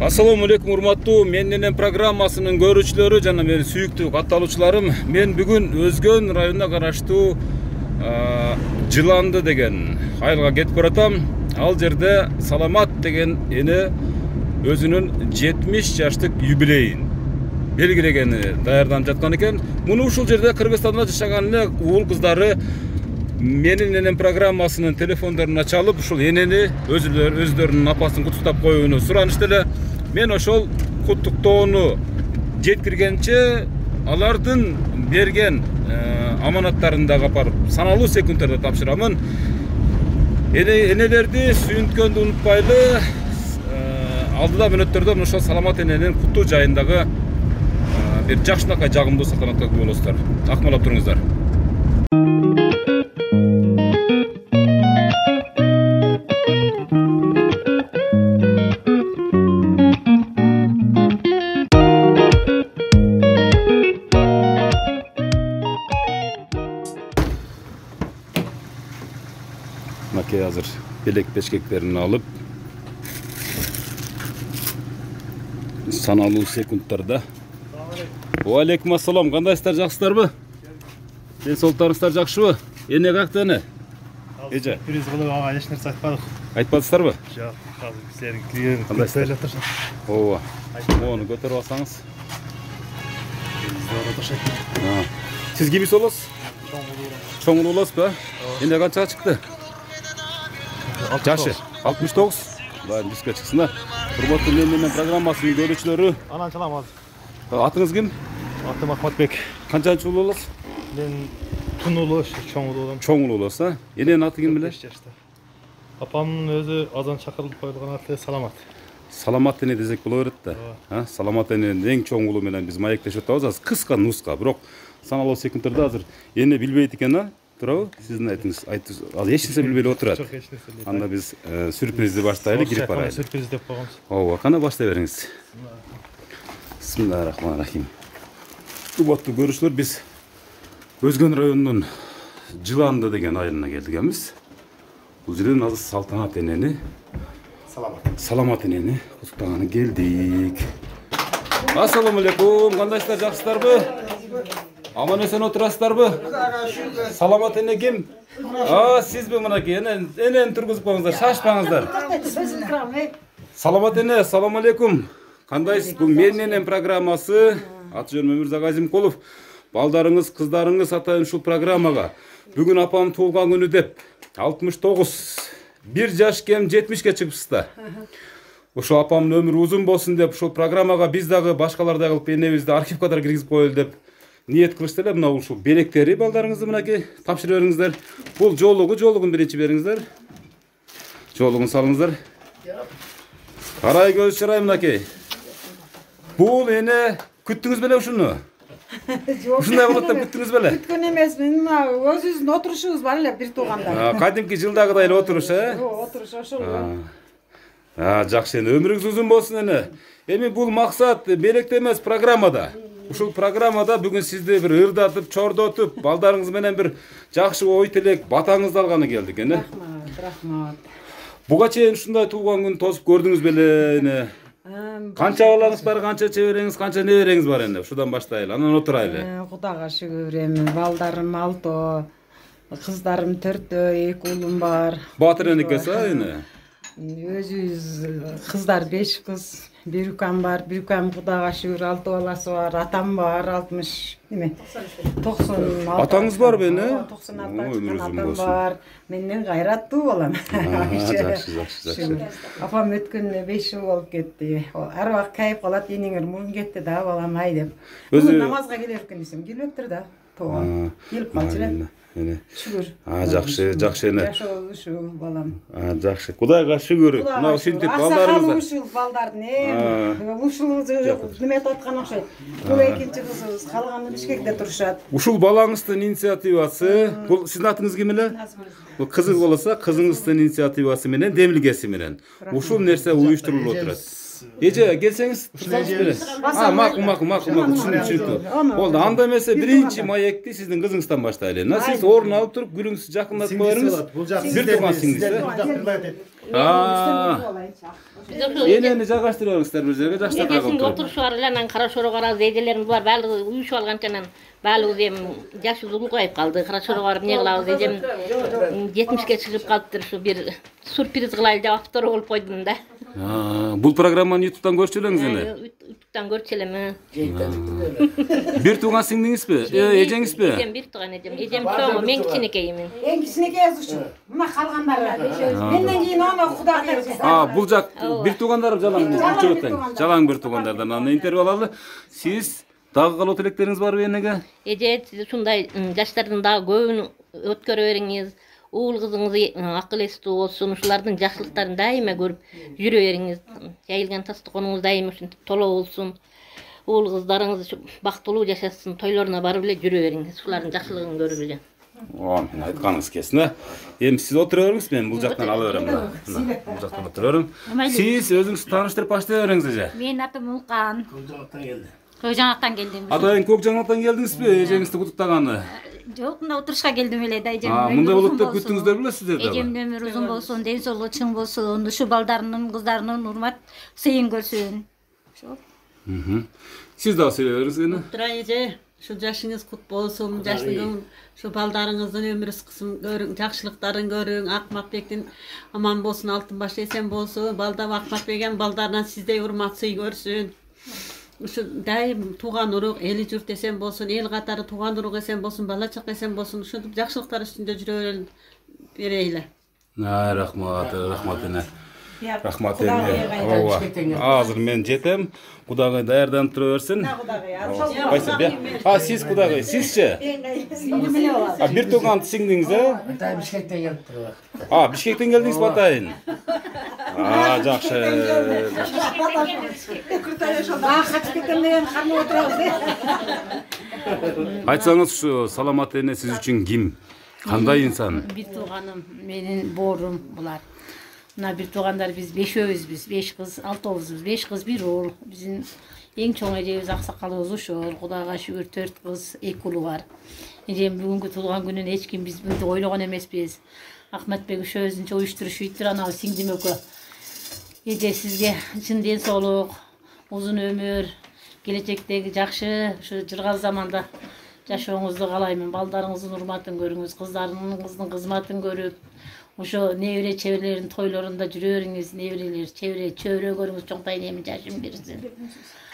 Assalamu alaikum урматтуу Меннен программасынын көрүүчүлөрү жана менин сүйүктүү катталуучуларым. Мен бүгүн Өзгөн районуна караштуу Жыланды деген айылга кетип баратам. Ал жерде Саламат деген эне өзүнүн 70 жаштык юбилейин белгилегени даярданып жаткан экен. Муну ушул жерде Кыргызстанда жашаган эле уул кыздары менин энем программасынын телефондоруна чалып, ушул энени өздөрүнүн апасын куттуктап коюуну суранышты эле. Мен ошол куттуктоону жеткиргенче алардын берген аманаттарын дагы апарып саналуу секундтарда тапшырамын. Энелерди сүйүнткөндү унутпайлы. Алдыда мүнөттөрдө ошол Саламат эненин куттуу жайындагы бир жакшынакай жагымдуу салтанатка күбө болосуздар. Акмалап туруңуздар. Makiye hazır. Bilek beşkeklerini alıp sanalуу sekundlarda. Aleyküm assalam. Kandayсыздар, жакшысыздарбы? Денсаулыктарыңыздар жакшыбы? Эне каяктан эне? Эже. Бириз кылып ага эч нерсе айтпадык. Айтпадыңыздарбы? Жок, азыр силердин клиент кандай жатыр? Ооба. Мону көтөрүп алсаңыз. Сиз кимис болосуз? Чоң болосуз ба? Эне канчага чыкты? Жашы 69. Баары бизге чыксын да. Урматтуу Меннен программасынын көрүүчүлөрү. Анан чалам азыр. Атыңыз ким? Атым Ахматбек. Канчанчы уулу болосуз? Мен Тун уулу, чоң уулу. Чоң уулу болосуз, а? Эненин аты ким беле? 5 жашта. Апамдын өзү азан чакырылып коюлган аты Саламат. Саламат эне десек боло берет да. Саламат эненин эң чоң уулу менен биз маектешип атабыз. Азыр кыска нуска, бирок саналуу секундтарда азыр эне билбейт экен, а? Туурабы? Сиздин айтыңыз, азыр эч нерсе билбей отурат. Жок, эч нерсе билбейт. Анда биз сюрпризди баштайлы, кирип барайлы. Сюрприз деп койгонбуз. Ооба, кана баштай бериңиз. Бисмиллахиррахманиррахим. Урматтуу көрүүчүлөр, биз Өзгөн районунун Жыланды деген айылына келдикенбиз. Бул жерден азыр Салтанат энени, Саламат энени куттуктаганы келдик. Ассаламу алейкум, кандайсыздар, жакшысыздарбы? Аман эсен отурасыздарбы? Саламат эне ким? Сизби мынакей, энени тургузуп коюңуздар, шашпаңыздар. Саламат эне, ассаламу алейкум. Кандайсыз? Бул Меннен программасы. Аты жөнүм Өмүрзак Азимкулов. Балдарыңыз, кыздарыңыз атайын ушул программага бүгүн апам туулган күнү деп 69, 1 жаш кем 70ке чыгыпсыздар. Ошол апамдын өмүрү узун болсун деп ушул программага биз дагы башкалардай кылып энебизди архивге киргизип коелу деп ниет кылышты эле. Мына ушул белектери балдарыңызды мынакей тапшырып бериңиздер. Бул жоолугун биринчи бериңиздер. Жоолугун салыңыздар. Карай көз чырай мынакей. Бул эне күттүңүз беле ушуну? Ушундай болот деп күттүңүз беле? Күткөн эмесмин, өзүбүздүн отурушубуз бар эле бир тууганда. Кадимки жылдагыдай эле отуруш, Отуруш ошол. Жакшы эне, өмүрүңүз узун болсун эне. Эми бул максат белекте эмес, программада. Ушул программада бүгүн сизди бир ырдатып, чордотуп, балдарыңыз менен бир жакшы ой тилек, батаңызды алганы келдик эне. Рахмат. Буга чейин ушундай туулган күн тосуп көрдүңүз беле эне? Канча балаңыз бар, канча чебереңиз, канча небереңиз бар эне? Ушудан баштайлы, анан отурайлы. Кудайга шүгүр, эми балдарым 6, кыздарым 4, 2 уулум бар. Батыр энекеси эне? Өзүбүз кыздар 5 кыз, бир укам бар, бир укам Кудайга шүгүр 6 баласы бар, атам бар 60, неме? 90. Атаңыз барбы эне? 96 атам бар. Менден кайраттуу балам. Жакшы. Апам өткөндө 5 жыл болуп кетти. Ар убакыт кайып калат, энеңер мурун кетти да балам ай деп. Бүгүн намазга келер экен десем, келбептир да. Тоогон. Келип калчу эле. Шүгүр. Жакшы эне. Жашоо ушул балам. Жакшы. Кудайга шүгүр. Мына ушинтип балдарыңыздар. Ушул балдардын ушул неме айтып аткан окшойт. Бул экинчи кызыбыз, калганы Бишкекте турушат. Ушул балаңыздын инициативасы, бул сиздин атыңыз ким эле? Бул кызыңыз болсо, кызыңыздын инициативасы менен, демилгеси менен ушул нерсе уюштурулуп отурат. Эже келсеңиз турсаңыз беле. Макул. Түшүнүктүү. Болду. Анда эмесе биринчи маекти сиздин кызыңыздан баштайлы. Сиз орун алып туруп гүлүңүздү жакындатып коюңуз. Бир турган сиңиз. Enени жайгаштырабыңыздар бир жерге, жаштар Эжесинин отурушу бар эле, анан кара шорого барабыз, эжелерибиз бар, баардыгы уюшуп алганча баалыбыз эми жашыбыз улгайып калды. Кара шорого барып эмне кылабыз, эжем 70ке чыгып калыптыр, ушу бир сюрприз кылайлы деп автору болуп койдум да. Бул программаны YouTube'дан көрчү элеңиз эне? YouTube'дан көрчү элем. Бир тууган сиңдиңизби? Эжеңизби? Эжем бир тууган эжем. Эжем чоң, мен кичинекеймин. Эң кичинекей yazуучу. Мына калгандар. Менден кийин аны Кудай берсин. Бул жак бир туугандар жалаң бир туугандардан аны интервью алалы. Сиз дагы калуу тилектериңиз барбы энеге? Эже ушундай жаштардын дагы көбүн өткөрө бериңиз. Уул кызыңыз акыл эстүү болсун, ушулардын жакшылыктарын дайыма көрүп жүрө бериңиз. Жайылган тастыконуңуз дайыма ушинтип толо болсун. Уул кыздарыңыз бактылуу жашасын, тойлоруна барып эле жүрө бериңиз. Ушулардын жакшылыгын көрүп эле. Мен айтканыңыз келсин, а? Эми сиз отура бериңиз, мен бул жактан ала берем. Бул жактан отура берем. Сиз өзүңүз тааныштырып баштай бериңиз эже. Менин атым Улкан. Көкжаңактан келдим. Атайын Көкжаңактан келдиңизби? Эжеңизди куттуктаганы? Жок, мына отурушка келдим эле да, эжем. Мындай болот деп күттүңүздөр беле сиздер дагы? Эжемдин өмүрү узун болсун, ден соолугу чың болсун, ушу балдарынын, кыздарынын урмат сыйын көрсүн. Ошо. Сиз дагы сүйлөй бериңиз эне. Тура эже, ушу жашыңыз кут болсун, жаштыгың, ушу балдарыңыздын өмүрү кысын көрүң, жакшылыктарын көрүң, Акматбектин аман болсун, Алтынбаш эсен болсун, балда Акматбек балдарынан сиздей урмат сый көрсүн. Ушу дайым тууган урук, эли журт эсен болсун, эл катары тууган урук эсен болсун, бала чак эсен болсун, ушинтип жакшылыктар үстүндө жүрө берейли. Рахмат, рахмат эне. Рахмат эне. Азыр мен жетем. Кудагай даярданып тура берсин. Кайсы? Сиз кудагай, сизчи? Бир тууган сиңдиңиз, э? Бишкектен келип. Бишкектен келдиңиз батайын. Жакшы. Качып кеткен деген кармап отурабыз. Айтсаңыз, ушу Саламат эне сиз үчүн ким? Кандай инсан? Бир тууганым, менин боорум булар. Мына бир туугандар биз бешөөбүзбүз, 5 кыз, 6-бызбыз, 5 кыз, 1 уул. Биздин эң чоң эжебиз аксакалыбыз ошол. Кудайга шүгүр 4 кыз, 2 уулу бар. Эжем бүгүнкү туулган күнүн эч ким биз мынтип ойлогон эмеспиз. Акматбек ошо өзүнчө уюштуруп анан сиңдим экөө. Эже сизге чын ден соолук, узун өмүр, келечектеги жакшы ушу жыргал заманда жашооңузду каалаймын. Балдарыңыздын урматын көрүңүз, кыздарыңыздын кызматын көрүп, ошо небере чеберлердин тойлорунда жүрө бериңиз, неберелер, чебере, чөбөрөгөрүңүз чоңтайын, эми жашын берсин.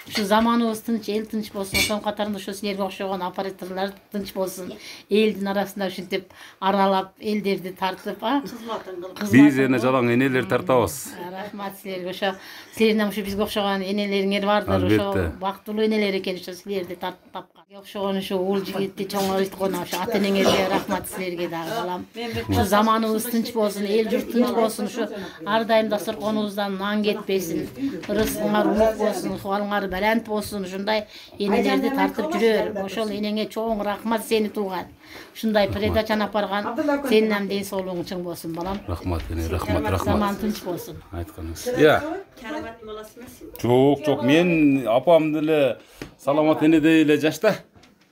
Ушу заманыбыз тынч, эл тынч болсун, ошонун катарында ошо силерге окшогон операторлор тынч болсун. Элдин арасында ушинтип аралап, элдерди тартып, Кызматын кылып. Биз эне жалаң энелер тартабыз. Рахмат силерге. Ошо силердин ушу бизге окшогон энелериңер бардыр, ошо бактылуу энелер экен, ошо силерди тартып тапкан. Окшогон ушу уул жигитти чоңойткон ошо ата энеңерге рахмат силерге дагы кылам. Ушу заманыбыз тынч болсун, эл журт тынч болсун, ушу ар дайым дасторконубуздан нан кетпесин, ырысыңар улук болсун, суалыңар балант болсун, ушундай энелерди тартып жүрөр. Ошол энеңе чоң рахмат сени тууган. Ушундай передачаны апарган, сенин ден соолугуң чың болсун, балам. Рахмат эне, рахмат. Заман тынч болсун. Айтканыңыз. Карабат баласына сиң. Жок, мен апам деле Саламат энедей эле жашта.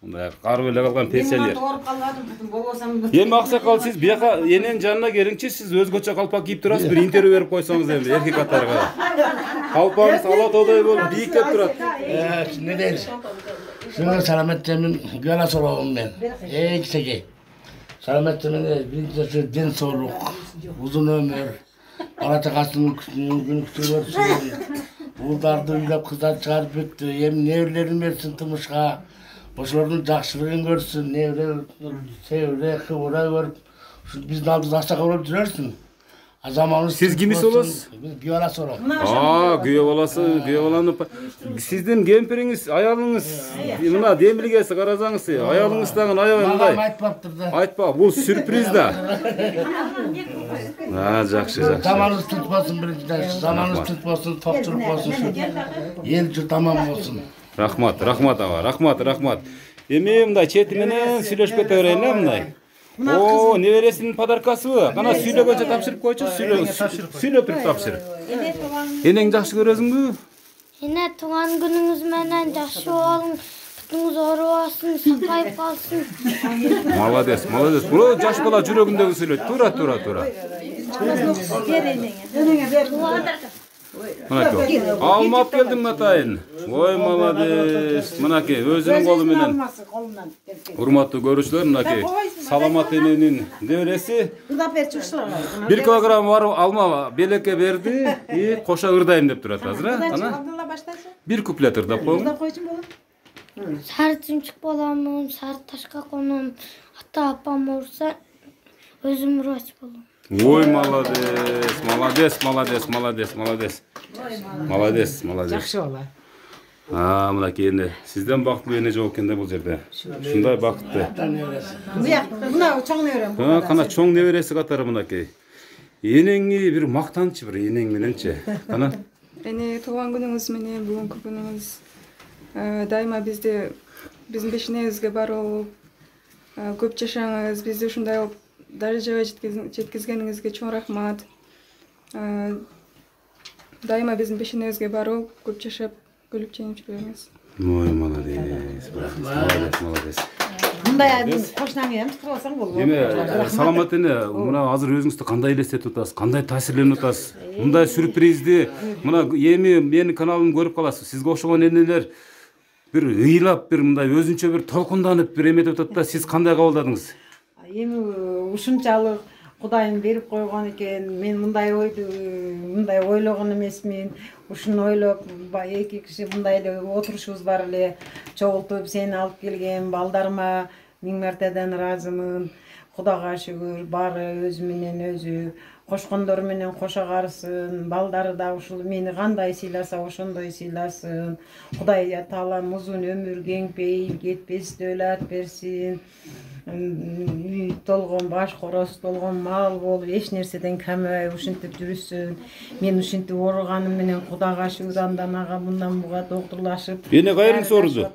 Мындай карып эле калган пенсионер. Ооруп калбадым, болбосам. Эми аксакал сиз бияка эненин жанына келиңчи, сиз өзгөчө калпак кийип турасыз, бир интервью берип койсоңуз эми эркек катарга. Калпагыңыз алатоодой болуп бийиктеп турат. Ne değil? Şunu Salamettin'in göla soralım ben. Kişi. Salamettin'in birincisi den soğuk, uzun ömür, alacakasının günü küçülürsün. Uğurlardı üylep kızlar çıkarıp bitti. Hem nevlerin versin tımışka. Boşlarının jakşılığın görsün. Nevler, sevre, kıvıra görüp. Biz naldız aşağı olup durursun. Siz kimisi olасыз? Biz güyola soralım. Güyo balасы, güyo balаны. Sizdin kempiриңиz, аялыңыз, мына демилгеси карасаңыз, аялыңыз дагы аябай мындай. Айтпаптыр да. Айтпа, бул сюрприз да. Жакшы. Zamanınız tutmasın birinci. Zamanınız tutmasın, topçuluk olsun. Ел жұрт аман болсын. Рахмат ага, рахмат. Эми мындай чети менен сүйлөшүп кете берейин, мындай. О, небересинин подаркасыбы? Кана сүйлөгөнчө тапшырып койчу, сүйлөп туруп тапшыр. Энең жакшы көрөсүңбү? Эне туган күнүңүз менен жакшы болуң, путуңуз оорубасын, сакайып калсын. Молодец. Бул жаш бала жүрөгүндөгү сүйлөйт. Тура. Mınaki. Almap geldim atayın. Oy молодец. Mınaki özünün kolu menen. Hurmatlı görüşler mınaki. Salamat enenin devresi. 1 kilogram var alma belekке berdi. Koşa ırdayım dep turat hazır ha. Ana. Bir kuplet ırdap koyun. Sarı tümçük bolamın, sarı taşka konum. Hatta apam olursa özüm Murat bolum. Oy молодец, молодец, молодец, молодец, молодец. Молодец, молодец. Жақсы бала. Мынакей енді сізден бақытлы ене жоқ екен да бұл жерде. Шындай бақытты. Мына чоң неберем. Қана чоң небересі қатары мынакей. Енеңе бір мақтаншы бір енең мененче. Қана. Эне туған күніңіз менен бүгүнкү күнүңүз дайыма биздин бешинебизге бар болуп көп жашаңыз, бизди ушундай даражага жеткизгениңизге чоң рахмат. Дайыма биздин бешинебизге барып, көп жашап, күлүп жеңип жүрөңүз. Ой, молодец. Молодец, молодец. Мындай кошунан кийин чыкырып алсаң болот. Эме саламат эне, мына азыр өзүңүздү кандай элестетип атасыз, кандай таасирленип атасыз? Мындай сюрпризди мына эми менин каналымды көрүп каласыз. Сизге окшогон энелер бир ыйлап, бир мындай өзүнчө бир толкунданып бир эметип атат да, сиз кандай кабылдадыңыз? Эми ушунчалык Кудайым берип койгон экен. Мен мындай ойлогон эмесмин. Ушуну ойлоп, эки киши мындай эле отурушубуз бар эле. Чогултуп сени алып келген балдарыма миң мертеден ыраазымын. Кудайга шүгүр, баары өзү менен өзү, кошкондору менен кошо карысын. Балдары да ушул мени кандай сыйласа, ошондой сыйласын. Кудай Таалам узун өмүр, кең пейил, кетпес дөөлөт берсин. Үй толгон, баш короз толгон мал болуп, эч нерседен камабай ушинтип жүрүсүн. Мен ушинтип ооруганым менен Кудайга шүгүр, андан ага мындан буга доктурлашып. Эне кайрыңыз ооруду?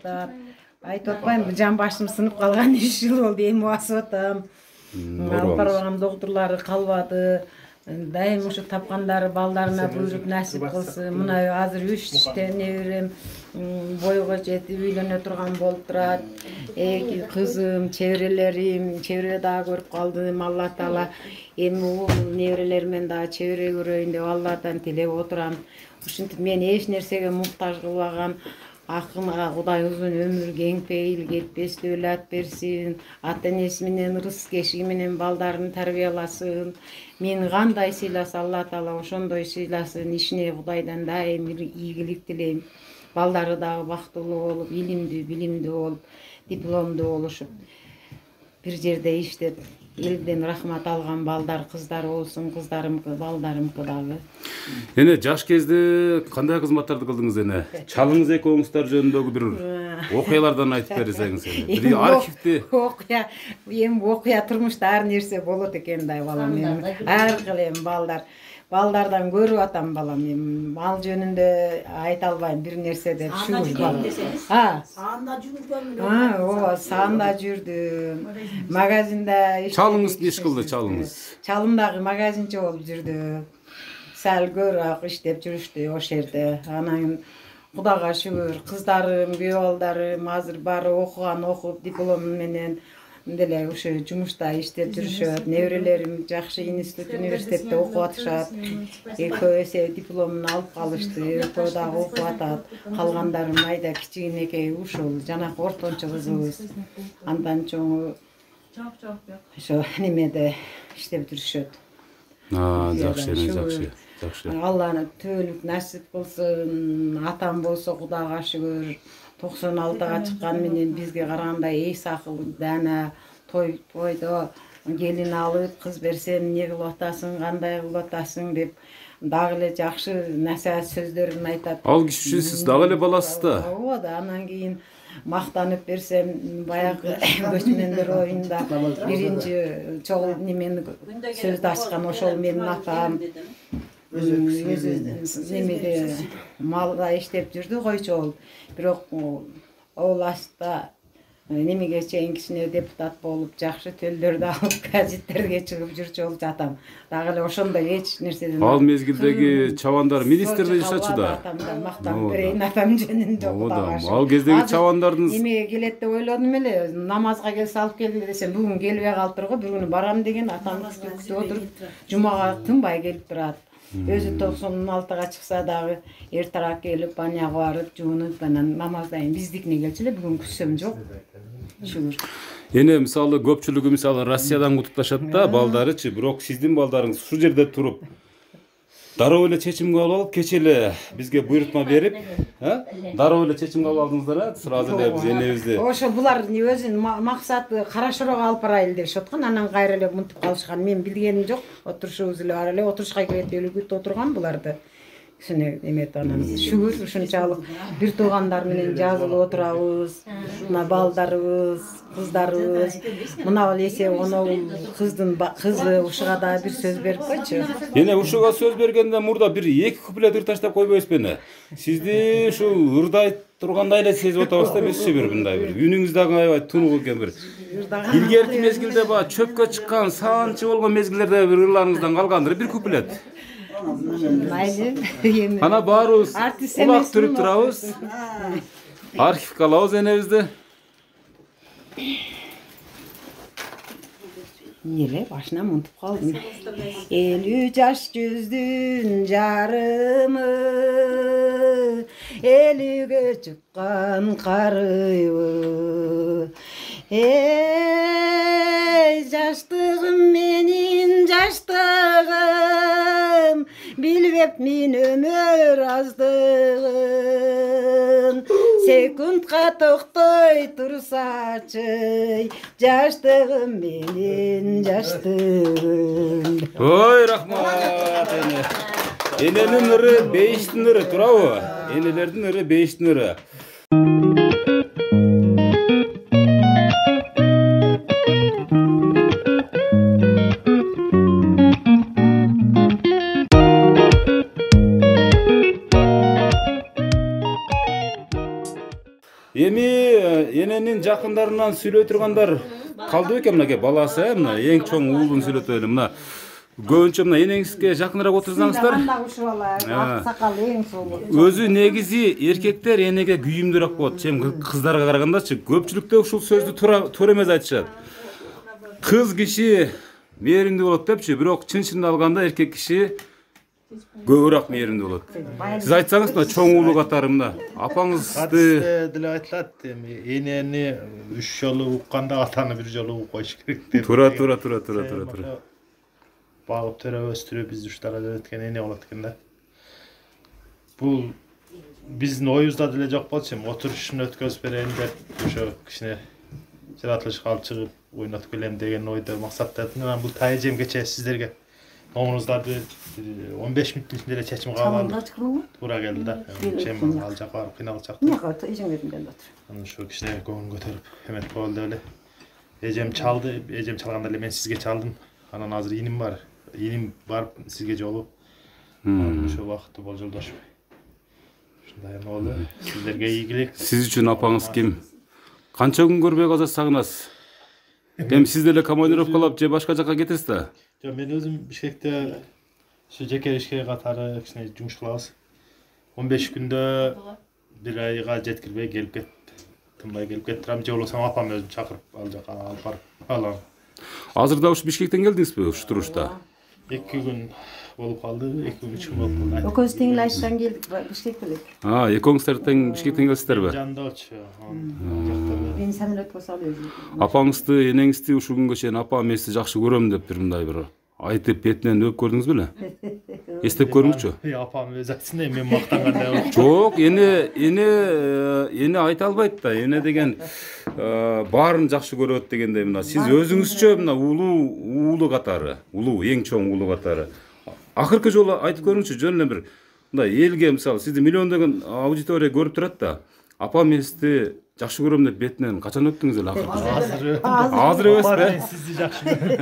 Айтып атпайм, жан башым сынып калган 3 жыл болду, эми басып атам. Алып барган доктурлары калбады. Дайым ушу тапкандары балдарына буйруп насип кылсын. Мына азыр 3 неберем бойго жетип үйлөнө турган болуп турат. Эки кызым, чеберелерим, чебере дагы көрүп калдым. Алла Таала эми бул неберелериммен дагы чебере көрөйүн деп Алладан тилеп отурам. Ушинтип мен эч нерсеге муктаж кылбаган акынга Кудай узун өмүр, кең пейил, кетпес дөөлөт берсин. Ата энеси менен, ырыс кешиги менен балдарын тарбияласын. Мени кандай сыйласа Алла Таала ошондой сыйласын. Ишине Кудайдан дайым ийгилик тилейм. Балдары дагы бактылуу болуп, илимдүү, билимдүү болуп, дипломдуу болушуп, бир жерде иштеп, элден рахмат алган балдар, кыздар болсун, кыздарымкы, балдарымкы дагы. Эне жаш кезде кандай кызматтарды кылдыңыз эне? Чалыңыз экөөңүздөр жөнүндөгү бир окуялардан айтып берсеңиз эне. Бир архивди. Эми окуя турмушта ар нерсе болот экен да балам. Ар кыл эми балдардан көрүп атам балам. Эми мал жөнүндө айта албайм бир нерсе деп шүгүр. Саанда жүргөнмүн. Ооба, саанда жүрдүм. Магазинде чалыңыз иш кылды, чалыңыз. Чалым дагы магазинчи болуп жүрдү. Сәл көрүп иштеп жүрүштү ошол жерде. Анан Кудайга шүгүр, кыздарым, күйөө балдарым азыр баары окуган, окуп диплом менен деле ушу жумушта иштеп жүрүшөт. Неберелерим жакшы институт, университетте окуп атышат. Экөө эсе дипломун алып калышты, экөө дагы окуп атат. Калгандарым майда кичинекей ушул жанакы ортончу кызыбыз. Андан чоңу ошо немеде иштеп жүрүшөт. Жакшы, жакшы. Алланы төөлүк насип кылсын. Атам болсо Кудайга шүгүр 96-га чыккан менен бизге караганда эс акыл дана тойдо келин алып кыз берсем эмне кылып атасың, кандай кылып атасың деп дагы эле жакшы насаат сөздөрүн айтат. Ал киши сиз дагы эле баласыз да. Ооба да, анан кийин мактанып берсем баягы көчмөндөр оюнда биринчи чогуу немени сөздү ачкан ошол менин атам. Немеде малда иштеп жүрдү койчу болуп. Бирок областта Немеге чейин кичине депутат болуп, жакшы төлдөрдү алып, газеттерге чыгып жүрчү болуп атам. Дагы эле ошондой эч нерседен. Ал мезгилдеги чабандар министрде жашачу да. Атамдан мактанып берейин, атам жөнүндө Кудайга шүгүр. Ал кездеги чабандардын Немеге келет деп ойлодум эле, намазга келсе алып келди десем, бүгүн келбей калыптыр го, bir күнү барам деген атам күтүп отуруп, жумага тынбай келип турат. Өзү 96-га чыкса дагы эртераак келип, баняга барып, жуунуп, анан намаздан кийин биздикине келчү эле, бүгүн күтсөм жок. Шүгүр. Эне мисалы көпчүлүгү мисалы Россиядан кутукташат да балдарычы, бирок сиздин балдарыңыз ушул жерде туруп дароо эле чечим кабыл алып, кече эле бизге буйрутма берип, дароо эле чечим кабыл алдыңыздар, сразу эле биз энебизди. Ошо булар өзүнүн максаты карашыроо алып барайлы дешип аткан, анан кайра эле мынтип калышкан. Мен билгеним жок. Отурушубуз эле бар эле, отурушка келет эле күтүп отурган буларды. Кишине эмет анан шүгүр ушунчалык бир туугандар менен жазылып отурабыз. Мына балдарыбыз, кыздарыбыз. Мына эсе онол кызы ушуга да бир сөз берип койчу. Эне ушуга сөз бергенде мурда бир 2 куплет ырташтап койбойсузбу эне? Сизди ушул ырдай тургандай эле сезип атабыз да, эмеспи бир мындай бир үнүңүз дагы аябай тунук экен бир. Илгерки мезгилде баа чөпкө чыккан, саанчы болгон мезгилдерде бир ырларыңыздан калгандыр бир куплет. Ана баарыбыз кулак түрүп турабыз. Архивге алабыз энебизди. Эле башынан мынтип калдым. 50 жаш жүздүн жарымы, 50ге чыккан карыбы. Эй, жаштыгым менин жаштыгым, билбепмин өмүр аздыгын. Секундка токтой турсачы, жаштыгым менин жаштыгым. Ой, рахмат эне. Эненин ыры 5-тин ыры турабы? Энелердин ыры 5-тин ыры. Эми эненин жакындарынан сүйлөй тургандар калды бекен мынакей баласы, мына эң чоң уулун сүйлөтөлү. Мына көбүнчө мына энеңизге жакыныраак отурсаңыздар. Сакал эң чоң. Өзү негизи эркектер энеге күйүмдүүрөөк болот, чем кыздарга карагандачы. Көпчүлүктө ушул сөздү туура эмес айтышат. Кыз киши мээримдүү болот депчи, бирок чын алганда эркек киши көбүрөөк мээримдүү болот. Сиз айтсаңыз мына чоң уулу катары мына апаңызды деле айтылат, эми энени 3 жолу укканда атаны 1 жолу угуп коюш керек деп. Тура. Багып төрөп өстүрүп бизди уштара өткөн эне болот экен да. Бул биздин оюбузда деле жок болчу, отурушун өткөзүп берейин деп ошо кичине жаратылышка алып чыгып ойнотуп келем деген ойдо максатта. Анан бул тайжем кече сиздерге номуруңуздарды 15 мүнөттүн ичинде эле чечим кабыл алып туура келди да. Чем ал жака барып кыйналып чакты. Анан ошо кичине көңүл көтөрүп эмет болду эле. Эжем чалды, эжем чалганда эле мен сизге чалдым. Анан азыр иним бар. Иним барып сизге жолуп. Ошо убакытта болжолдошуп. Ушундай болду. Сиздерге ийгилик. Сиз үчүн апаңыз ким? Канча күн көрбөй калса сагынасыз? Эми сиз деле командировкалап же башка жака кетесиз да? Жок, мен өзүм Бишкекте ошо жеке ишке катары кичине жумуш кылабыз. 15 күндө 1 айга жеткирбей келип кет. Тынбай келип кет турам. Же болбосо апам өзүм чакырып ал жака алып барып алам. Азырда ушу Бишкектен келдиңизби ушу турушта? 2 күн болуп калды, 2 күн 3 күн болуп калды. Экөөбүз теңлашсаң келдик Бишкекке элек. Экөөңүздөр тең Бишкектен келсиздерби? Жандочу. Мен самолетко салып өзүм. Апаңызды, энеңизди ушул күнгө чейин апа мен сизди жакшы көрөм деп бир мындай бир айтып бетинен өп көрдүңүз беле? Эстеп көрүңүзчү. Апам өзү айтсын, мен мактангандай. Жок, эне айта албайт да. Эне деген баарын жакшы көрөт дегендей мына сиз өзүңүзчө мына уулу катары, эң чоң уулу катары. Акыркы жолу айтып көрүңүзчү, жөн эле бир мындай элге мисалы сизди миллиондогон аудитория көрүп турат да. Апа мен сизди жакшы көрөм деп бетинен качан өптүңүз эле акыркы? Азыр эмеспи? Сизди жакшы көрөм.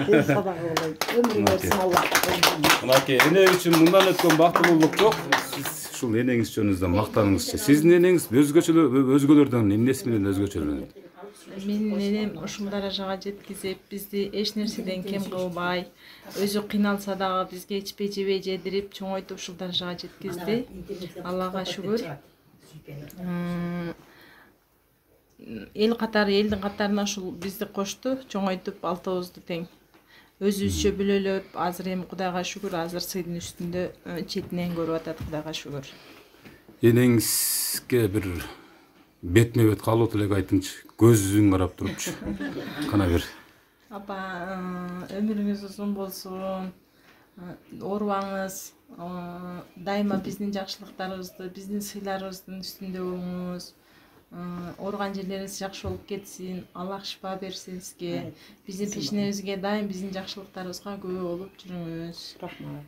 Мынакей эне үчүн мындан өткөн бактылуулук жок. Сиз ушул энеңиз жөнүндө мактаныңызчы. Сиздин энеңиз өзгөлөрдөн эмнеси менен өзгөчөлөнөт? Менин энем ушул даражага жеткизип, бизди эч нерседен кем кылбай, өзү кыйналса дагы бизге ичпей жебей жедирип, чоңойтуп ушул даражага жеткизди. Аллага шүгүр. Элдин катарына ушул бизди кошту, чоңойтуп алтыбызды тең. Өзүбүзчө бүлөлөп, азыр эми Кудайга шүгүр, азыр сыйдын үстүндө четинен көрүп атат, Кудайга шүгүр. Энеңизге бир бетме бет калып элек айтыңчы, көзүң карап турупчу. Кана бир. Апа, өмүрүңүз узун болсун. Оорубаңыз. Дайыма биздин жакшылыктарыбызды, биздин сыйларыбыздын үстүндө болуңуз. Ооруган жерлериңиз жакшы болуп кетсин. Аллах шифа берсин сизге. Биздин пешенебизге дайым биздин жакшылыктарыбызга күбө болуп жүрүңүз. Рахмат.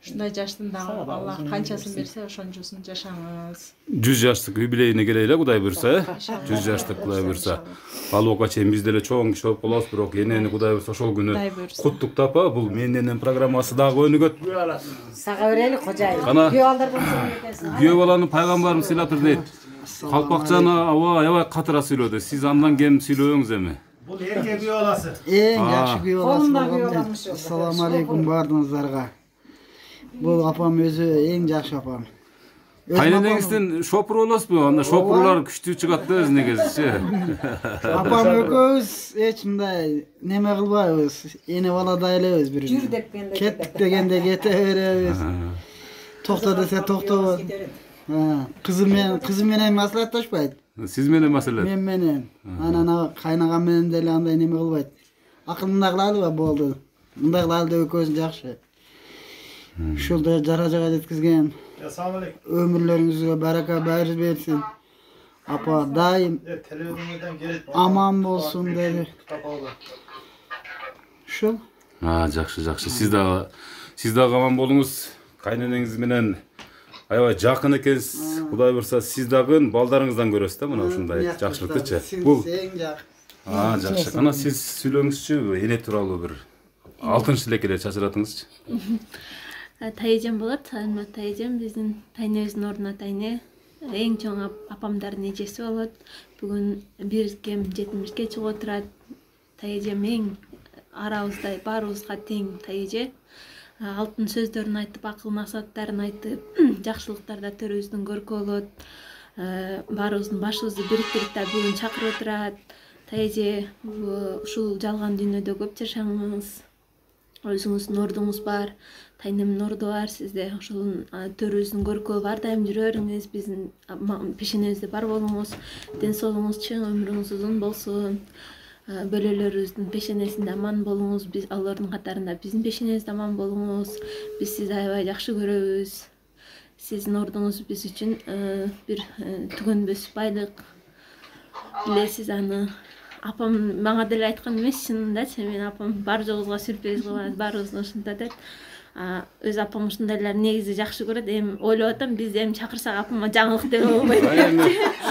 Ушундай жаштын дагы Аллах канчасын берсе, ошончосун жашаңыз. 100 жаштык юбилейине келели, Кудай буйрса, 100 жаштык Кудай буйрса. Ал убакка чейин биз деле чоң киши болуп калабыз, бирок энени Кудай буйрса ошол күнү куттуктап, бул менин энем программасы дагы өнүгөт. Сага берели кожайын. Күйөө балдар күйөө баланы пайгамбарым сыйлатыр дейт. Калпакчаны аябай катыра сүйлөдү. Сиз андан кем сүйлөбөңүз эми. Бул эркек күйөө баласы. Эң жакшы күйөө баласы. Ассаламу алейкум бардыгыңыздарга. Бул апам өзү эң жакшы апам. Кайненеңизден шопур болосузбу? Анда шопурлар күчтүү чыгат да өзүнө кезичи. Апам экөөбүз эч мындай неме кылбайбыз. Эне баладай элебиз бири. Жүр депкенде кеттик дегенде кете беребиз. Токто десе токтобуз. Кызым менен маслахатташпайт. Сиз менен маселе? Мен менен. Анан кайнагам менен деле андай неме кылбайт. Акылында кылалы болду. Мындай кылалы деп экөөбүз жакшы. Ушулда даражага жеткизген. Assalamu alaikum. Ömürlerinizge baraka bariz bersin. Apa daim aman bolsun dedi. Şu? Жакшы. Siz dagы аман болуңуз. Кайненеңиз менен аябай жакын экенсиз. Кудай буйрса, сиз дагы балдарыңыздан көрөсүз да, мына ушундай жакшылыктычы. Бул жакшы. Ана сиз сүйлөңүзчү, эне тууралуу бир алтын шилекелер чачыратыңызчы. Тайжан болот, Салмат Тайжан, биздин тайнебиздин ордуна тайне. Эң чоң апамдардын эжеси болот. Бүгүн бир кем 70-ке чыгып отурат. Тайжан эң арабыздай баарыбызга тең тайже. Алтын сөздөрүн айтып, акыл насааттарын айтып, жакшылыктарда төрүбүздүн көркү болот. Баарыбыздын башыбызды бириктирип да бүгүн чакырып отурат. Тайже ушул жалган дүйнөдө көп жашаңыз. Өзүңүздүн ордуңуз бар, тайнемдин орду бар, сизде ошол төрүбүздүн көркү бар, дайым жүрө бериңиз, биздин пешенебизде бар болуңуз, ден соолугуңуз чың, өмүрүңүз узун болсун. Бөлөлөрүбүздүн пешенесинде аман болуңуз, биз алардын катарында биздин пешенебизде аман болуңуз. Биз сизди аябай жакшы көрөбүз. Сиздин ордуңуз биз үчүн бир түгөнбөс байлык. Билесиз аны. Апам мага деле айткан эмес, чынындачы, мен апам бар жогубузга сюрприз кылабыз, баарыбызды ушундай деп. Өз апам ушундайлар негизи жакшы көрөт. Эми ойлоп атам, бизди эми чакырсак апама жаңылык деп болбойт.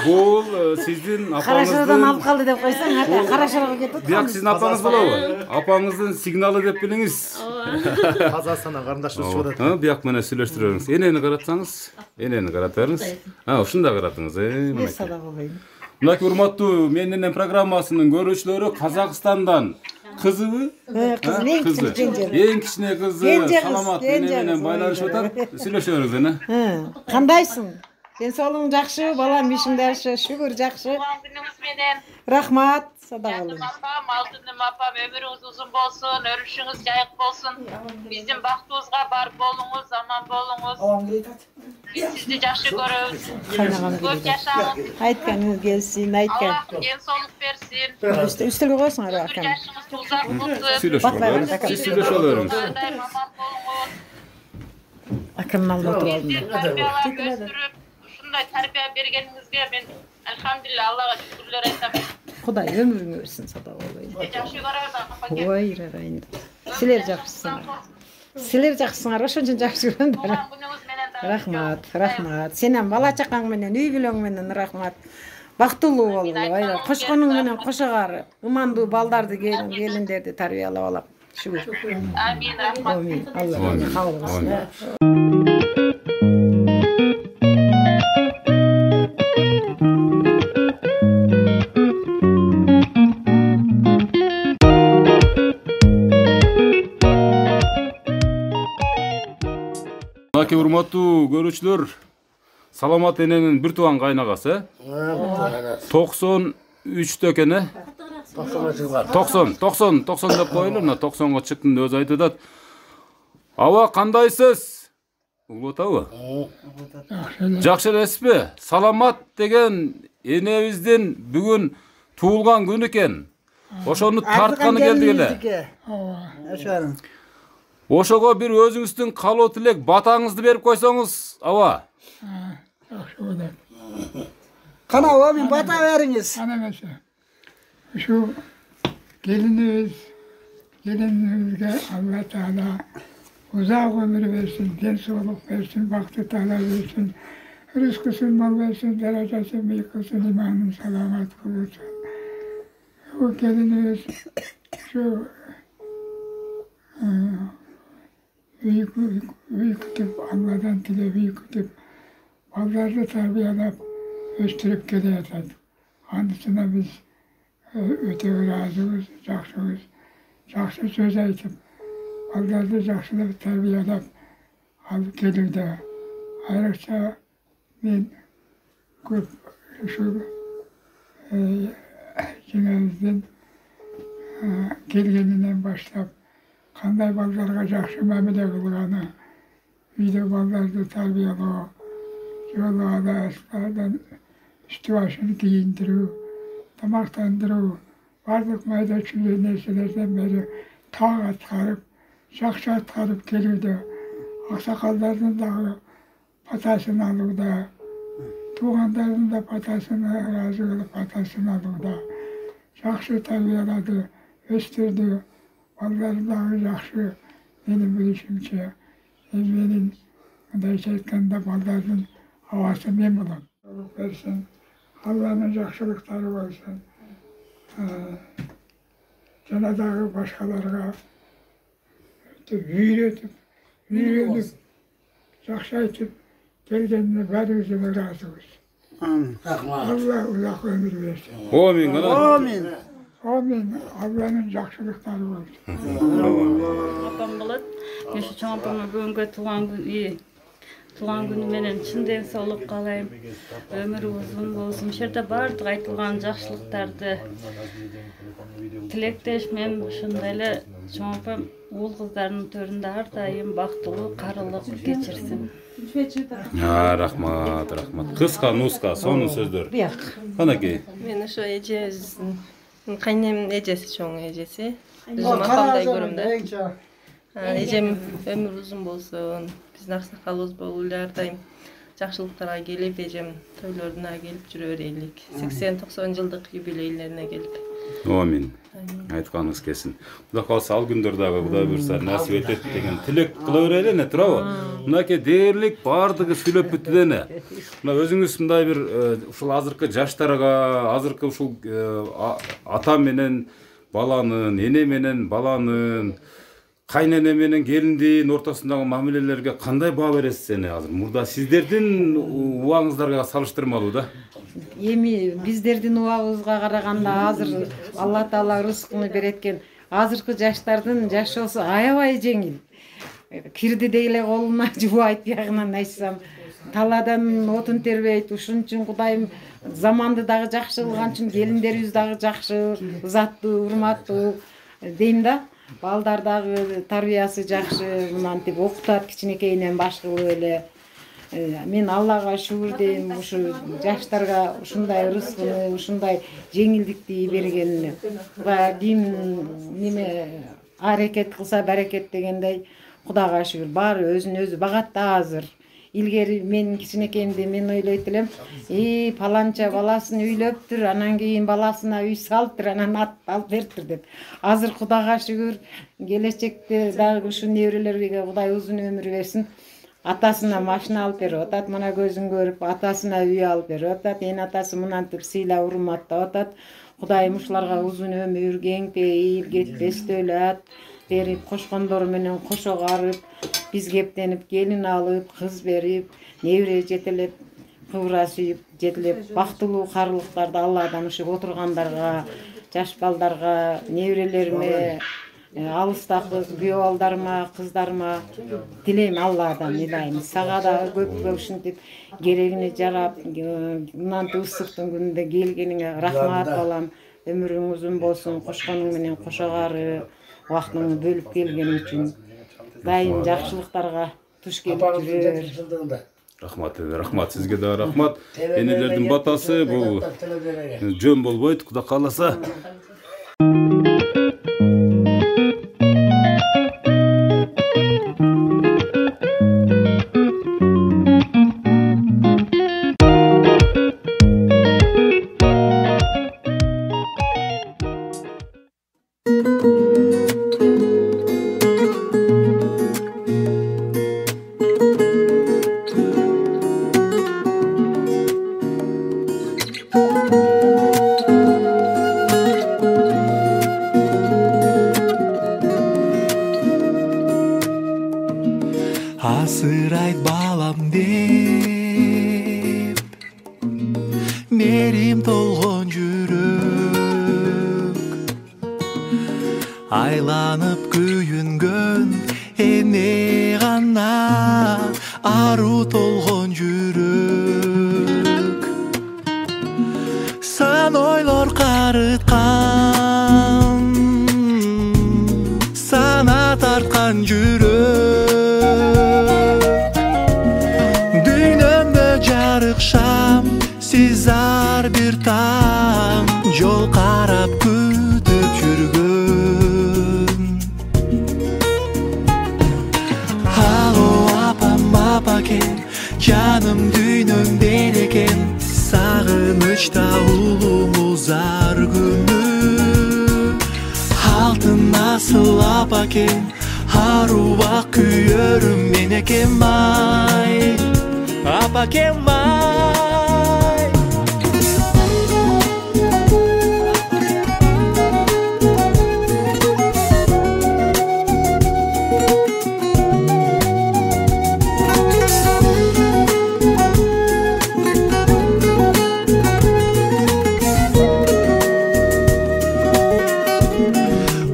Бул сиздин апаңыздын Карашарадан алып калды деп койсоң, Карашарага кетип. Бияк сиздин апаңыз болобу? Апаңыздын сигналы деп билиңиз. Казакстанда карындашыбыз чыгып атат. Бияк менен сүйлөштүрөңүз. Энени каратсаңыз, энени карата бериңиз. Ушундай каратыңыз, Мен сада болойм. Мына урматтуу менин энем программасынын көрүүчүлөрү Казакстандан кызыбы? Кызы. Эң кичине кызы. Саламат менен байланышып атат. Сүйлөшөңүз эне. Кандайсың? Ден соолугуң жакшы, балам ишиң жакшы, шүгүр жакшы. Рахмат, сада болуң. Алтыным апам, өмүрүңүз узун болсун, өрүшүңүз жайык болсун. Биздин бактыбызга бар болуңуз, аман болуңуз. Биз сизди жакшы көрөбүз. Көп жашаңыз. Айтканыңыз келсин, айткан. Аллах ден соолук берсин. Үстөлгө койсуңар акам. Жашыңыз узак болсун. Сүйлөшө бериңиз. Аман болуңуз. Акамдын алдында отуруп Ушундай тарбия бергениңизге мен алхамдулилла Аллага шүгүрлөр айтам. Кудай өмүрүңү берсин, сада болойм. Жакшы көрөм апа. Ой, райын. Силер жакшысыңар. Силер жакшысыңар, ошон үчүн жакшы көрөм. Рахмат. Сенен бала чакаң менен, үй бүлөң менен рахмат. Бактылуу болгула, кошконуң менен кошогар, ымандуу балдарды, келиндерди тарбиялап алам. Шүгүр. Амин, рахмат. Амин. Алла кабыл кылсын. Кечинекей урматтуу көрүүчүлөр, Саламат эненин бир тууган кайнагасы. 93 экен э? 90 деп коелу, 90га чыктым деп өзү айтып атат. Аба кандайсыз? Угулуп атабы? Жакшы элесизби? Саламат деген энебиздин бүгүн туулган күнү экен. Ошону тартканы келди эле. Ошого бир өзүңүздүн каалоо тилек батаңызды берип койсоңуз, аба. Кана о мен бата бериңиз. Ана эмесе. Ушу келинибизге Алла Таала узак өмүр берсин, ден соолук берсин, бакты таала берсин, рызкысын мол берсин, даражасын бийик кылсын, иманын саламат кылсын. О келинибиз ушу үй күтүп, Алладан тилеп үй күтүп, балдарды тарбиялап өстүрүп келе жатат. Анысына биз өтө ыраазыбыз, жакшыбыз. Жакшы сөз айтып, балдарды жакшылап тарбиялап алып келүүдө. Айрыкча мен көп ушу жеңебиздин келгенинен баштап кандай балдарга жакшы мамиле кылганы, үйдө балдарды тарбиялоо, жолу адастардан үстү башын кийиндирүү, тамактандыруу, бардык майда чүйгөн нерселерден бери так аткарып, жакшы аткарып келүүдө, аксакалдардын дагы батасын алууда, туугандардын да батасын ыраазы кылып батасын алууда, жакшы тарбиялады, өстүрдү, балдары дагы жакшы, менин билишимче, менин мындайча айтканда балдардын абасы мен болом. Берсин, Алланын жакшылыктары болсун. Жана дагы башкаларга үйрөтүп, жакшы айтып келгенине баарыбыз эле ыраазыбыз. Алла узак өмүр берсин. Амин. Амин. Алланын жакшылыктары болсун. Апам болот. Мешу чоң апамдын бүгүнкү туулган күнү менен чын ден соолук каалайм. Өмүрү узун болсун. Ошол жерде баардык айтылган жакшылыктарды тилектешмен, ошондой эле чоң апам уул кыздарынын төрүндө ар дайым бактылуу, карылык кечирсин. Рахмат. Кыска, нуска, сонун сөздөр. Канакей. Мен ошо эжебиздин кайнемдин эжеси, чоң эжеси. Өзүм апамдай көрөм да. Эжем өмүр узун болсун, биздин аксакалыбыз болуп эле ар дайым жакшылыктарга келип, эжем тойлоруна келип жүрө берелик. 80-90 жылдык юбилейлерине келип. Амин. Айтканыңыз келсин. Кудай калса ал күндөр дагы Кудай буйрса насип этет деген тилек кыла берели эне, туурабы? Мынакей дээрлик баардыгы сүйлөп бүттү дене. Мына өзүңүз мындай бир ушул азыркы жаштарга, азыркы ушул ата менен баланын, эне менен баланын, кайнене менен келиндин ортосундагы мамилелерге кандай баа бересиз эне азыр? Мурда сиздердин убагыңыздарга салыштырмалуу да. Эми биздердин убагыбызга караганда азыр Алла Таала рызкыны береткен. Азыркы жаштардын жашоосу аябай жеңил. Кирди дейле колуна жубайт, ягынан айтсам. Таладан отун тербейт. Ушун үчүн Кудайым заманды дагы жакшы кылган үчүн келиндерибиз дагы жакшы, ызаттуу, урматтуу дейм да. Балдар дагы тарбиясы жакшы, мынантип окутат кичинекейинен башкы кылып эле. Мен Аллага шүгүр дейм, ушу жаштарга ушундай рызкыны, ушундай жеңилдикти бергенине. Ким неме аракет кылса баракет дегендей, Кудайга шүгүр, баары өзүн өзү багат да азыр. Илгери мен кичинекейимде мен ойлойт элем, паланча баласын үйлөптүр, анан кийин баласына үй салыптыр, анан ат алып бериптир деп. Азыр Кудайга шүгүр, келечекте дагы ушу неберелерге Кудай узун өмүр берсин. Атасына машина алып берип атат, мына көзүн көрүп, атасына үй алып берип атат, эн атасы мынантип сыйлап урматтап атат. Кудайым ушуларга узун өмүр, кең пейил, кетпестүү эле ат берип, кошкондору менен кошо карып, биз кептенип келин алып, кыз берип, небере жетелеп, кыбыра сүйүп, жетелеп, бактылуу карылыктарды Алладан ушуп отургандарга, жаш балдарга, неберелериме алыстагы күйөө балдарыма, кыздарыма тилейм Алладан илайым. Сага да көп ушинтип керегине жарап, мынантип ысыктын күнүндө келгениңе рахмат балам. Ömürüň uzun bolsun, koşgonuň menen koşagary, wagtyňy bölüp gelgeniň üçin. Daim jakşylyklarga tuş kelip durur. Rahmat sizge de rahmat. Enelerdin batası bu jön bolboyt, Kuda kalasa. Asır ayt balam deyip Merim tolgon jürek Aylanıp kүйüngön ene gana Aru tolgon jürek San oylor karıtkan Sana tartkan jürek Şam, sizar bir tam Yol karap kütüp jürgün Halo apam apaken Canım düynüm dereken Sağınışta ulumuzar günü Altın nasıl apaken Haruva küyörüm meneken may Apa que mais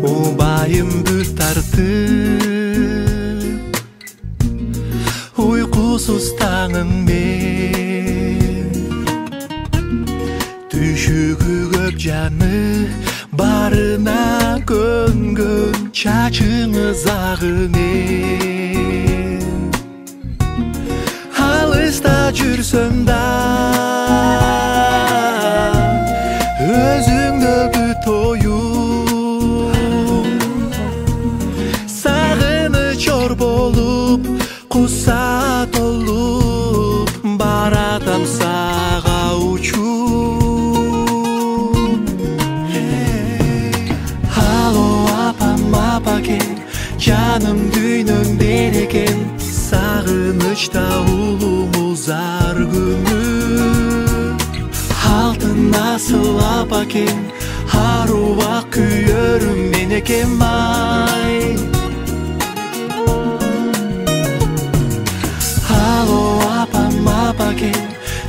O bayım bir tartıp Uykusuz tağın ben Düşügü köp canı Barına göngön Çaçınız ağınen Halısta jürsöm da Özüngde büt oyun Sağını çor bolup Kusat olup baratam sağa uçup Halo apam apaken canım düynüm dereken Sağınışta ulumuzar günü Altın nasıl apaken Haruva küyörüm meneken may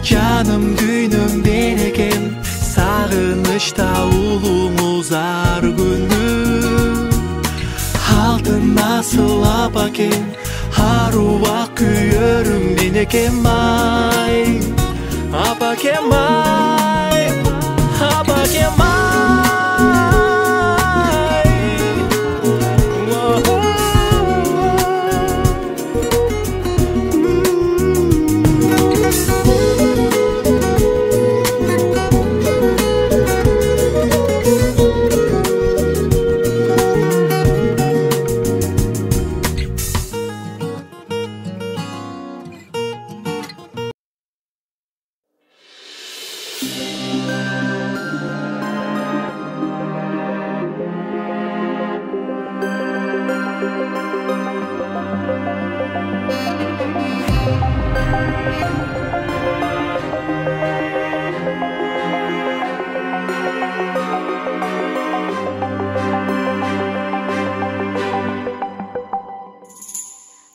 Canım düynüm dereken Sağınışta ulumuzar günü Altın nasıl apaken Haruva küyörüm meneken may Apaken may Apaken may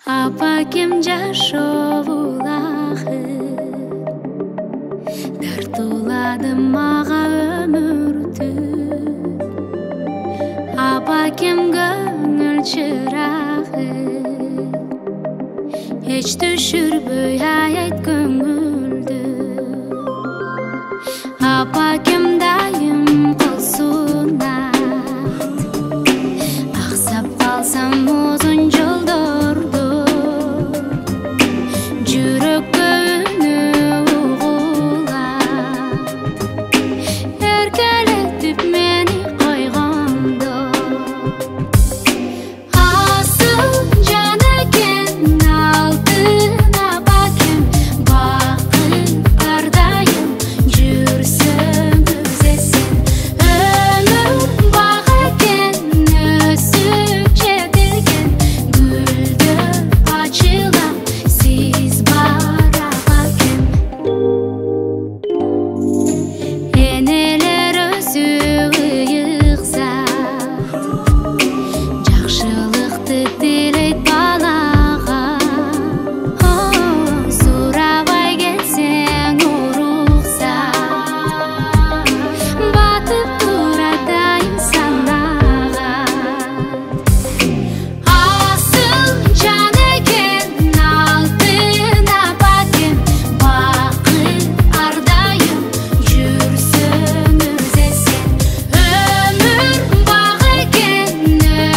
Apakem jaşovulağı Dartuladım mağa ömürdü Apakem gönlüm çırağın hiç düşürmüy hayat köngülді apa kim dayım kılsın aksap kalsam uzun yollardı жүрек көңі уғылап еркелетіп мені қойғанда асыл жан екен алтын апакем бақыт әрдайым жүрсің өзесің өмір бақ екен өсіп жетілген гүлді açılan siz bara bakım eneler özü yıksa жақшылықты тілейт балаға сұрабай келсең ұрықса батып тұратайын санаға асыл жан екен алтын апакем бақыт әрдайым жүрсің өзесің өмір бақ екен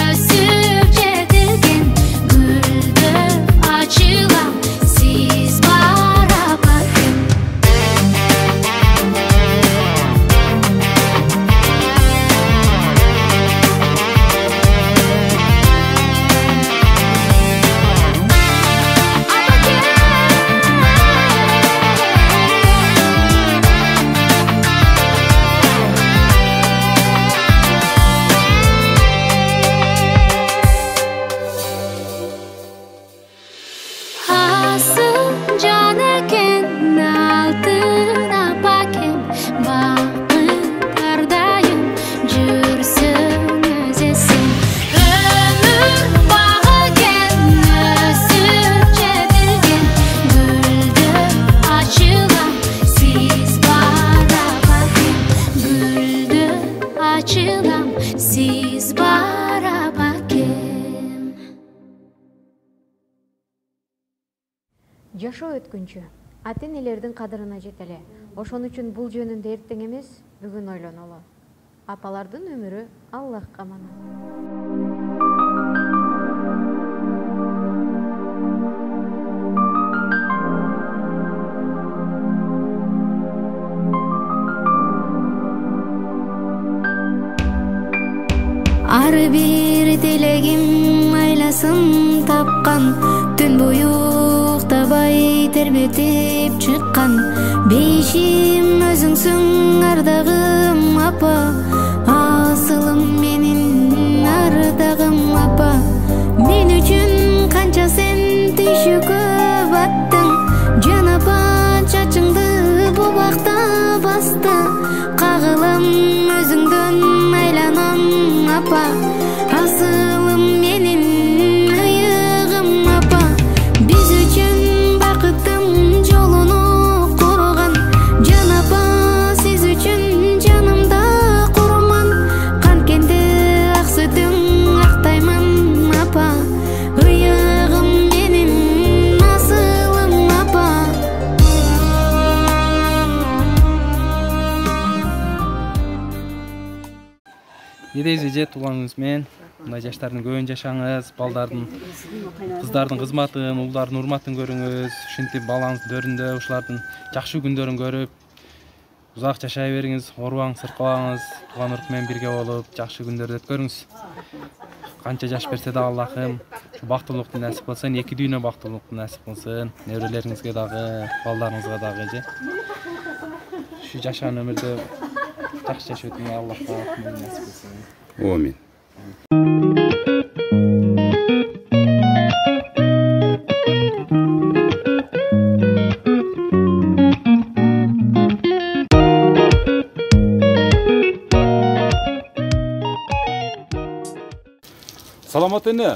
өсіп жетілген гүлді açılan siz bara bakım asıl can eken altın apakem baqıt әрдайым жүрсің өзесің өмір бақ екен өсіп жетілген гүлді açılan siz bara bakım gүлді açılan siz bara bakım Жашоо өткүнчү ата-энелердин кадырына жетеле. Ошон үчүн бул жөнүндө эртең эмес, бүгүн ойлонолу. Апалардын өмүрү Аллахка аманат. ар бир тилегим айласын тапкан түн бою уктабай тербетип чыккан бейишим өзүңсүң ардагым апа асылым менин ардагым апа мен үчүн канча сен түйшүккө баттың жан апа чачыңды бубакта басты кагылам өзүңдөн айланам апа асылым менин ыйыгым апа биз үчүн бакыттын жолуну курган жан апа сиз үчүн жанымда курман канткенде ак сүтүң актаймын апа ыйыгым менин асылым апа 7 туулганыңыз менен мындай жаштардын көбүн жашаңыз, балдардын, кыздардын кызматын, уулдардын урматын көрүңүз. Ушинтип балаңыздын төрүндө ушулардын жакшы күндөрүн көрүп, узак жашай бериңиз, оорубаңыз, сыркабаңыз, тууган урук менен бирге болуп, жакшы күндөрдү өткөрүңүз. Канча жаш берсе да Аллахым ушу бактылыкту насип кылсын, эки дүйнө бактылыкту насип кылсын, неберелериңизге дагы, балдарыңызга дагы же. Ушу жашаган өмүрдө жакшы жашоотуңа Аллахка насип кылсын. Амин. Саламат эне.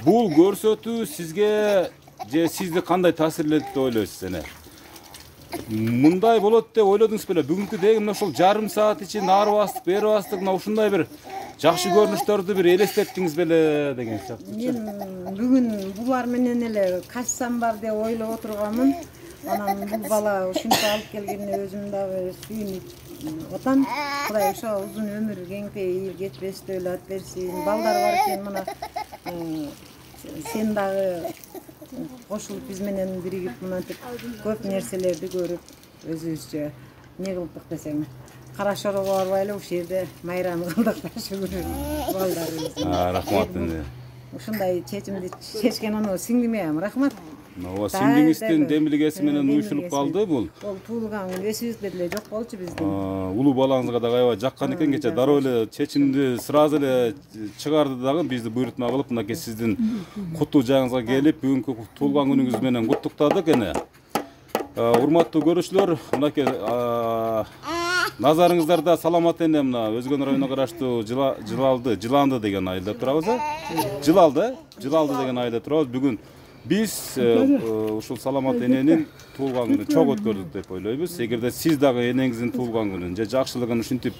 Бул көрсөтүү сизге же сизди кандай таасирледи деп ойлойсуз эне? мындай болот деп ойлодуңуз беле? Бүгүнкү деген ошол жарым саат ичинде ары бастык, бери бастык, мына ушундай бир жакшы көрүнүштөрдү бир элестеттиңиз беле деген сыяктуу. Мен бүгүн булар менен эле качсам бар деп ойлоп отурганмын. Анан бул бала ушинтип алып келгенине өзүм дагы сүйүнүп атам. Кудай ошо узун өмүр, кеңпейил, кетпестей өлат берсин. Балдар бар экен мына. Сен дагы кошулуп биз менен биригип мынантип көп нерселерди көрүп өзүбүзчө эмне кылдык десең. Кара шорого барбай эле ушул жерде майрам кылдык да шүгүр балдарыбыз. Рахмат эне. Ушундай чечимди чечкен анау сиңдиме ham рахмат. Ооба, сиңдиңиздин демилгеси менен уюшулуп калды бул. Ол туулган күн эсибизде деле жок болчу биздин. Улуу балаңызга дагы аябай жаккан экен, кече дароо эле чечимди сразу эле чыгарды дагы бизди буйрутма кылып, мынакей сиздин куттуу жайыңызга келип, бүгүнкү туулган күнүңүз менен куттуктадык эне. Урматтуу көрүүчүлөр, мынакей назарыңыздарда Саламат эне мына Өзгөн районуна караштуу Жыланды деген айылда турабыз. Жылалды деген айылда турабыз. Бүгүн биз ушул Саламат эненин туулган күнүн чок өткөрдүк деп ойлойбуз. Эгерде сиз дагы энеңиздин туулган күнүн же жакшылыгын ушинтип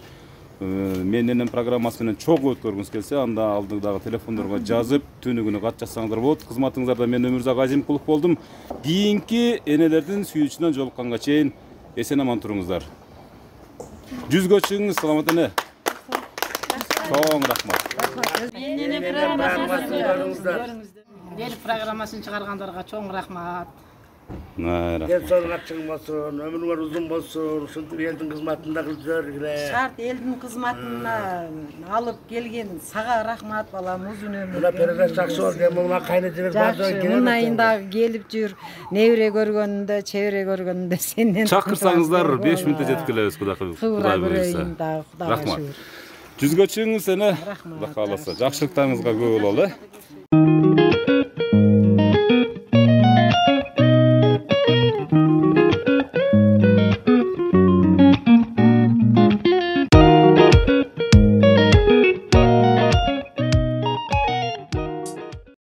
мен энем программасы менен чок өткөргүңүз келсе, анда алдыдагы телефондорго жазып, түнүгүнү кат жазсаңыздар болот. Кызматыңыздарда мен Өмүрзак Азимкулов болдум. Кийинки энелердин сүйүүчүнөн жолукканга чейин эсен аман туруңуздар. Жүзгө чыгыңыз, Саламат эне. Чоң рахмат. Ел программасын чыгаргандарга чоң рахмат. Денсаулыгыңар чың болсун, өмүрүңөр узун болсун, ушинтип элдин кызматында кылып жүргүлө. Шарт элдин кызматына алып келген сага рахмат балам, узун өмүр. Мына передача жакшы болду, мына кайнатыбыз бардыр келет. Мынайын дагы келип жүр. Небере көргөнүндө, чебере көргөнүндө сенден Чакырсаңыздар 5 мүнөттө жетип келебиз, Кудай буйрса. Рахмат. Жүзгө чыгыңыз эне. Кудай кааласа, жакшылыктарыңызга көп бололу.